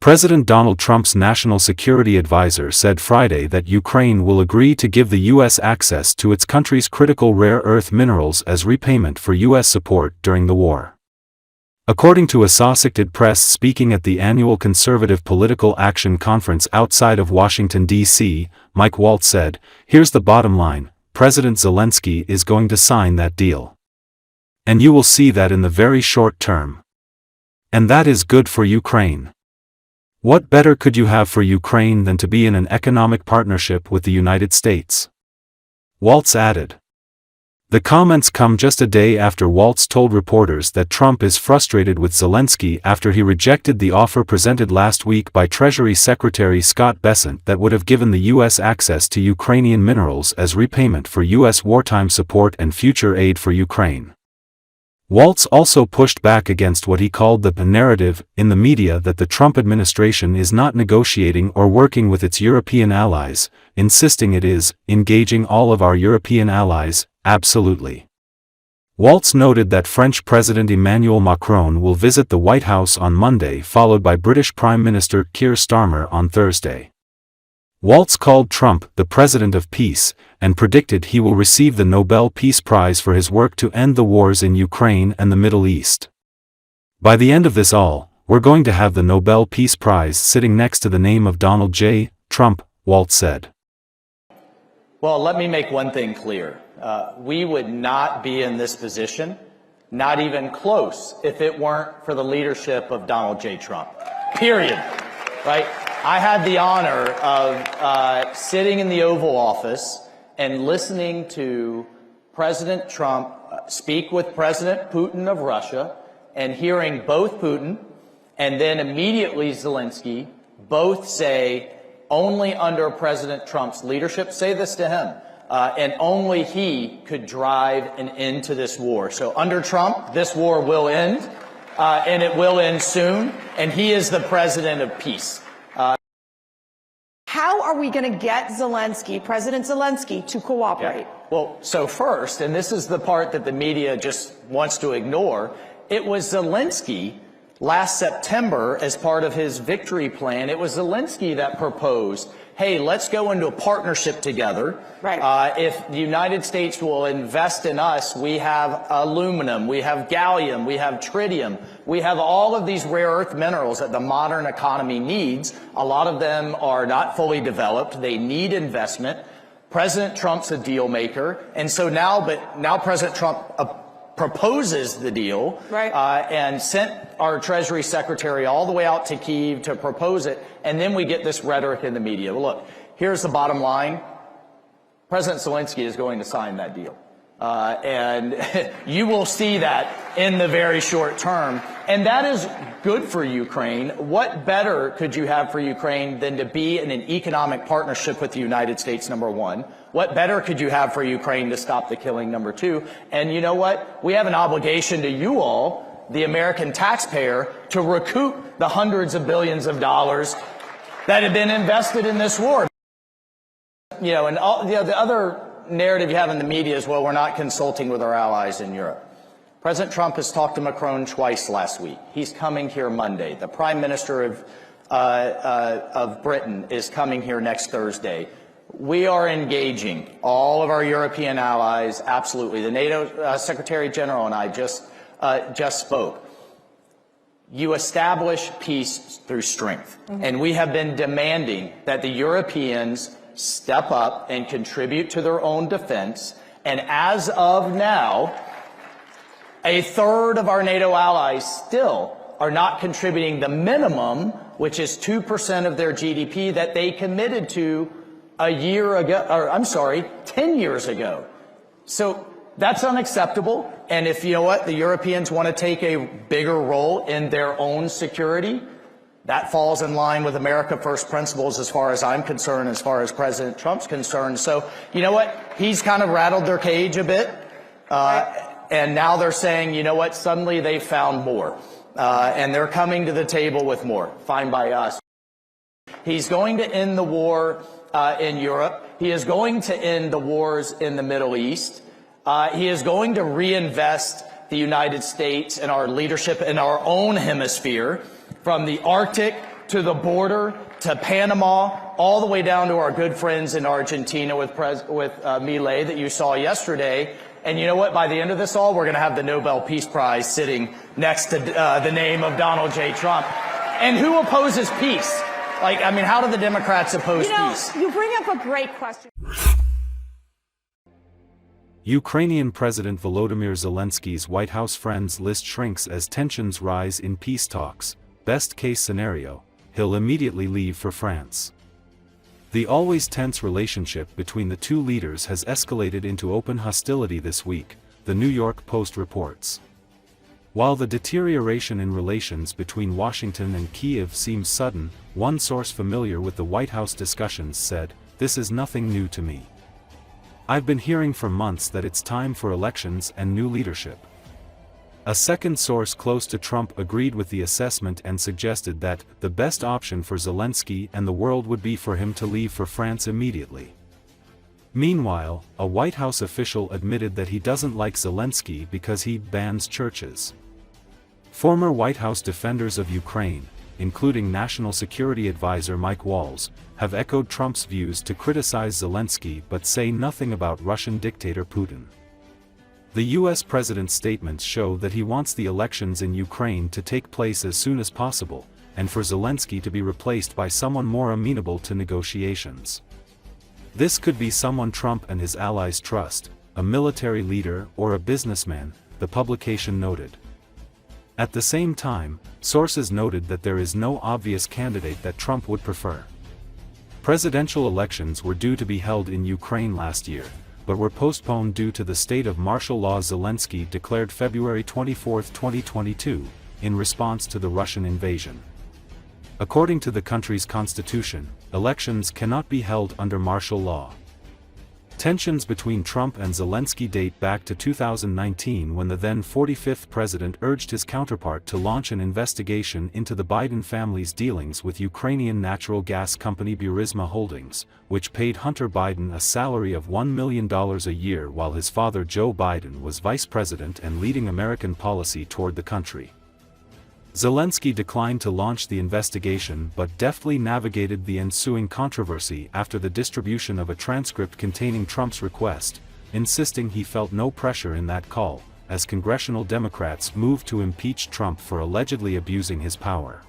President Donald Trump's national security advisor said Friday that Ukraine will agree to give the U.S. access to its country's critical rare earth minerals as repayment for U.S. support during the war. According to Assosicted Press, speaking at the annual Conservative Political Action Conference outside of Washington, D.C., Mike Waltz said, "Here's the bottom line, President Zelensky is going to sign that deal. And you will see that in the very short term. And that is good for Ukraine. What better could you have for Ukraine than to be in an economic partnership with the United States?" Waltz added. The comments come just a day after Waltz told reporters that Trump is frustrated with Zelensky after he rejected the offer presented last week by Treasury Secretary Scott Bessent that would have given the U.S. access to Ukrainian minerals as repayment for U.S. wartime support and future aid for Ukraine. Waltz also pushed back against what he called the narrative in the media that the Trump administration is not negotiating or working with its European allies, insisting it is engaging all of our European allies, absolutely. Waltz noted that French President Emmanuel Macron will visit the White House on Monday, followed by British Prime Minister Keir Starmer on Thursday. Waltz called Trump the President of Peace, and predicted he will receive the Nobel Peace Prize for his work to end the wars in Ukraine and the Middle East. "By the end of this all, we're going to have the Nobel Peace Prize sitting next to the name of Donald J. Trump," Waltz said. Well, let me make one thing clear. We would not be in this position, not even close, if it weren't for the leadership of Donald J. Trump. Period. Right? I had the honor of sitting in the Oval Office and listening to President Trump speak with President Putin of Russia, and hearing both Putin and then immediately Zelensky both say only under President Trump's leadership, say this to him, and only he could drive an end to this war. So under Trump, this war will end, and it will end soon, and he is the president of peace. How are we going to get Zelensky, President Zelensky, to cooperate? Yeah. Well, so first, and this is the part that the media just wants to ignore, it was Zelensky last September, as part of his victory plan, it was Zelensky that proposed, hey, let's go into a partnership together. Right. If the United States will invest in us, we have aluminum, we have gallium, we have tritium, we have all of these rare earth minerals that the modern economy needs. A lot of them are not fully developed. They need investment. President Trump's a deal maker. And so now President Trump proposes the deal, right, and sent our Treasury Secretary all the way out to Kyiv to propose it, and then we get this rhetoric in the media. Well, look, here's the bottom line. President Zelensky is going to sign that deal. And you will see that in the very short term. And that is good for Ukraine. What better could you have for Ukraine than to be in an economic partnership with the United States, number one? What better could you have for Ukraine to stop the killing, number two? And you know what? We have an obligation to you all, the American taxpayer, to recoup the hundreds of billions of dollars that have been invested in this war. You know, and all, the other narrative you have in the media is, well, we're not consulting with our allies in Europe. President Trump has talked to Macron twice last week. He's coming here Monday. The Prime Minister of Britain is coming here next Thursday. We are engaging all of our European allies, absolutely. The NATO Secretary General and I just spoke. You establish peace through strength. And we have been demanding that the Europeans step up and contribute to their own defense. And as of now, a third of our NATO allies still are not contributing the minimum, which is 2% of their GDP that they committed to a year ago, or I'm sorry, 10 years ago. So that's unacceptable. And if you know what, the Europeans want to take a bigger role in their own security, that falls in line with America First principles as far as I'm concerned, as far as President Trump's concerned. So, you know what? He's kind of rattled their cage a bit. And now they're saying, you know what? Suddenly they found more. And they're coming to the table with more. Fine by us. He's going to end the war in Europe. He is going to end the wars in the Middle East. He is going to reinvest the United States and our leadership in our own hemisphere, from the Arctic to the border, to Panama, all the way down to our good friends in Argentina with Milei that you saw yesterday. And you know what? By the end of this all, we're going to have the Nobel Peace Prize sitting next to the name of Donald J. Trump. And who opposes peace? Like, I mean, how do the Democrats oppose peace? You bring up a great question. Ukrainian President Volodymyr Zelensky's White House friends list shrinks as tensions rise in peace talks. Best case scenario, he'll immediately leave for France. The always tense relationship between the two leaders has escalated into open hostility this week, the New York Post reports. While the deterioration in relations between Washington and Kiev seems sudden, one source familiar with the White House discussions said, "This is nothing new to me. I've been hearing for months that it's time for elections and new leadership." A second source close to Trump agreed with the assessment and suggested that the best option for Zelensky and the world would be for him to leave for France immediately. Meanwhile, a White House official admitted that he doesn't like Zelensky because he bans churches. Former White House defenders of Ukraine, including National Security Advisor Mike Waltz, have echoed Trump's views to criticize Zelensky but say nothing about Russian dictator Putin. The U.S. president's statements show that he wants the elections in Ukraine to take place as soon as possible, and for Zelensky to be replaced by someone more amenable to negotiations. This could be someone Trump and his allies trust, a military leader or a businessman, the publication noted. At the same time, sources noted that there is no obvious candidate that Trump would prefer. Presidential elections were due to be held in Ukraine last year, but were postponed due to the state of martial law Zelensky declared February 24, 2022, in response to the Russian invasion. According to the country's constitution, elections cannot be held under martial law. Tensions between Trump and Zelensky date back to 2019 when the then 45th president urged his counterpart to launch an investigation into the Biden family's dealings with Ukrainian natural gas company Burisma Holdings, which paid Hunter Biden a salary of $1 million a year while his father Joe Biden was vice president and leading American policy toward the country. Zelensky declined to launch the investigation but deftly navigated the ensuing controversy after the distribution of a transcript containing Trump's request, insisting he felt no pressure in that call, as congressional Democrats moved to impeach Trump for allegedly abusing his power.